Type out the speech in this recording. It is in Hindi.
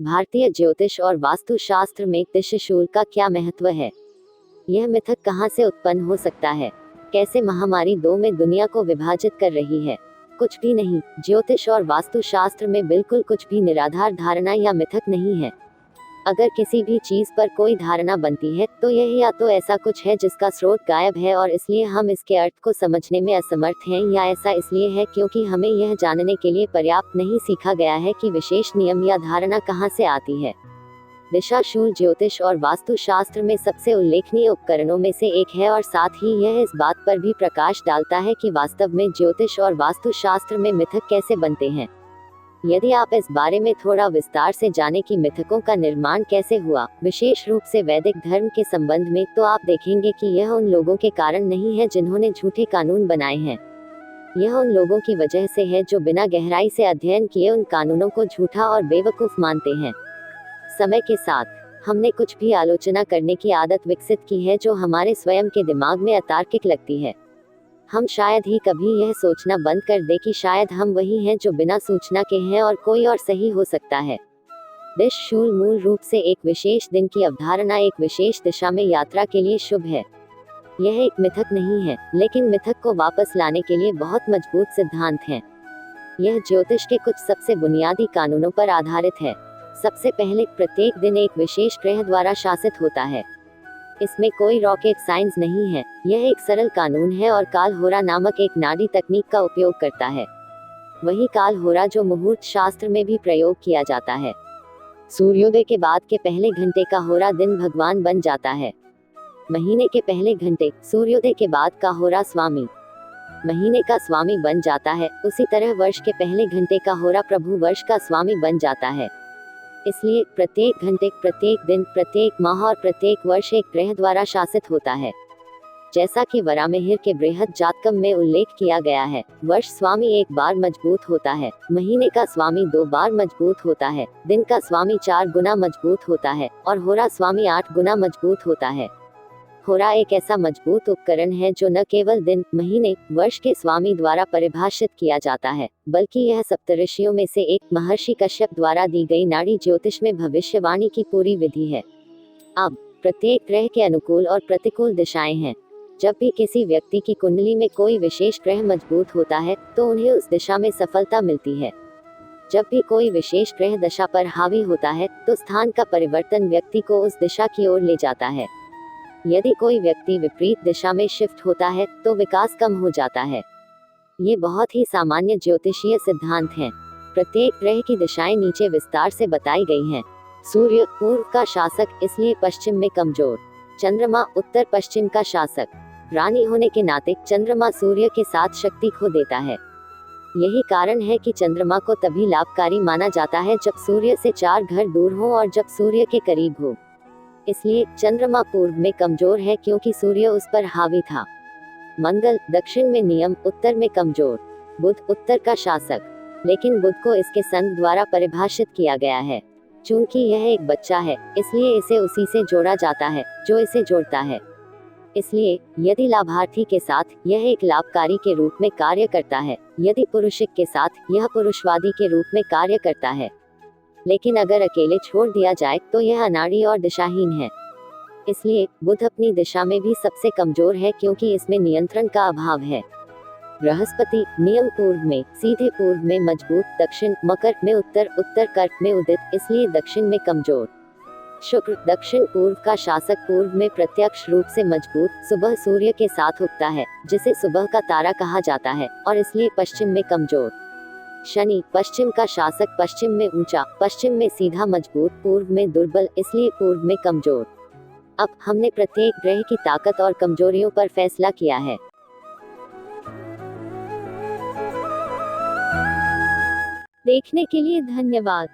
भारतीय ज्योतिष और वास्तुशास्त्र में त्रिशूल का क्या महत्व है? यह मिथक कहाँ से उत्पन्न हो सकता है? कैसे महामारी 2 में दुनिया को विभाजित कर रही है? कुछ भी नहीं, ज्योतिष और वास्तुशास्त्र में बिल्कुल कुछ भी निराधार धारणा या मिथक नहीं है। अगर किसी भी चीज पर कोई धारणा बनती है तो यह या तो ऐसा कुछ है जिसका स्रोत गायब है और इसलिए हम इसके अर्थ को समझने में असमर्थ हैं, या ऐसा इसलिए है क्योंकि हमें यह जानने के लिए पर्याप्त नहीं सीखा गया है कि विशेष नियम या धारणा कहाँ से आती है। दिशाशूल ज्योतिष और वास्तुशास्त्र में सबसे उल्लेखनीय उपकरणों में से एक है और साथ ही यह इस बात पर भी प्रकाश डालता है कि वास्तव में ज्योतिष और वास्तुशास्त्र में मिथक कैसे बनते हैं। यदि आप इस बारे में थोड़ा विस्तार से जाने कि मिथकों का निर्माण कैसे हुआ, विशेष रूप से वैदिक धर्म के संबंध में, तो आप देखेंगे कि यह उन लोगों के कारण नहीं है जिन्होंने झूठे कानून बनाए हैं। यह उन लोगों की वजह से है जो बिना गहराई से अध्ययन किए उन कानूनों को झूठा और बेवकूफ मानते हैं। समय के साथ हमने कुछ भी आलोचना करने की आदत विकसित की है जो हमारे स्वयं के दिमाग में अतार्किक लगती है। हम शायद ही कभी यह सोचना बंद कर दें कि शायद हम वही हैं जो बिना सूचना के हैं और कोई और सही हो सकता है। त्रिशूल मूल रूप से एक विशेष दिन की अवधारणा एक विशेष दिशा में यात्रा के लिए शुभ है। यह एक मिथक नहीं है, लेकिन मिथक को वापस लाने के लिए बहुत मजबूत सिद्धांत हैं। यह ज्योतिष के कुछ सबसे बुनियादी कानूनों पर आधारित है। सबसे पहले, प्रत्येक दिन एक विशेष ग्रह द्वारा शासित होता है। इसमें कोई रॉकेट साइंस नहीं है, यह एक सरल कानून है और काल होरा नामक एक नाड़ी तकनीक का उपयोग करता है। वही काल होरा जो मुहूर्त शास्त्र में भी प्रयोग किया जाता है। सूर्योदय के बाद के पहले घंटे का होरा दिन भगवान बन जाता है। महीने के पहले घंटे, सूर्योदय के बाद का होरा स्वामी महीने का स्वामी बन जाता है। उसी तरह वर्ष के पहले घंटे का होरा प्रभु वर्ष का स्वामी बन जाता है। इसलिए प्रत्येक घंटे, प्रत्येक दिन, प्रत्येक माह और प्रत्येक वर्ष एक ग्रह द्वारा शासित होता है। जैसा कि वराहमिहिर के बृहद जातकम में उल्लेख किया गया है, वर्ष स्वामी 1 बार मजबूत होता है, महीने का स्वामी 2 बार मजबूत होता है, दिन का स्वामी 4 गुना मजबूत होता है और होरा स्वामी 8 गुना मजबूत होता है। होरा एक ऐसा मजबूत उपकरण है जो न केवल दिन, महीने, वर्ष के स्वामी द्वारा परिभाषित किया जाता है, बल्कि यह सप्तऋषियों में से एक महर्षि कश्यप द्वारा दी गई नाड़ी ज्योतिष में भविष्यवाणी की पूरी विधि है। अब प्रत्येक ग्रह के अनुकूल और प्रतिकूल दिशाएं हैं। जब भी किसी व्यक्ति की कुंडली में कोई विशेष ग्रह मजबूत होता है तो उन्हें उस दिशा में सफलता मिलती है। जब भी कोई विशेष ग्रह दशा पर हावी होता है तो स्थान का परिवर्तन व्यक्ति को उस दिशा की ओर ले जाता है। यदि कोई व्यक्ति विपरीत दिशा में शिफ्ट होता है तो विकास कम हो जाता है। ये बहुत ही सामान्य ज्योतिषीय सिद्धांत हैं। प्रत्येक ग्रह की दिशाएं नीचे विस्तार से बताई गई हैं। सूर्य पूर्व का शासक, इसलिए पश्चिम में कमजोर। चंद्रमा उत्तर पश्चिम का शासक। रानी होने के नाते चंद्रमा सूर्य के साथ शक्ति खो देता है। यही कारण है कि चंद्रमा को तभी लाभकारी माना जाता है जब सूर्य से 4 घर दूर हो और जब सूर्य के करीब हो। इसलिए चंद्रमा पूर्व में कमजोर है क्योंकि सूर्य उस पर हावी था। मंगल दक्षिण में नियम, उत्तर में कमजोर। बुध उत्तर का शासक, लेकिन बुध को इसके संघ द्वारा परिभाषित किया गया है। चूंकि यह एक बच्चा है, इसलिए इसे उसी से जोड़ा जाता है जो इसे जोड़ता है। इसलिए यदि लाभार्थी के साथ यह एक लाभकारी के रूप में कार्य करता है, यदि पुरुषिक के साथ यह पुरुषवादी के रूप में कार्य करता है। लेकिन अगर अकेले छोड़ दिया जाए तो यह अनाड़ी और दिशाहीन है। इसलिए बुध अपनी दिशा में भी सबसे कमजोर है क्योंकि इसमें नियंत्रण का अभाव है। बृहस्पति नियम पूर्व में, सीधे पूर्व में मजबूत, दक्षिण मकर में उत्तर, उत्तर कर्क में उदित, इसलिए दक्षिण में कमजोर। शुक्र दक्षिण पूर्व का शासक, पूर्व में प्रत्यक्ष रूप से मजबूत, सुबह सूर्य के साथ उगता है जिसे सुबह का तारा कहा जाता है और इसलिए पश्चिम में कमजोर। शनि पश्चिम का शासक, पश्चिम में ऊंचा, पश्चिम में सीधा मजबूत, पूर्व में दुर्बल, इसलिए पूर्व में कमजोर। अब हमने प्रत्येक ग्रह की ताकत और कमजोरियों पर फैसला किया है। देखने के लिए धन्यवाद।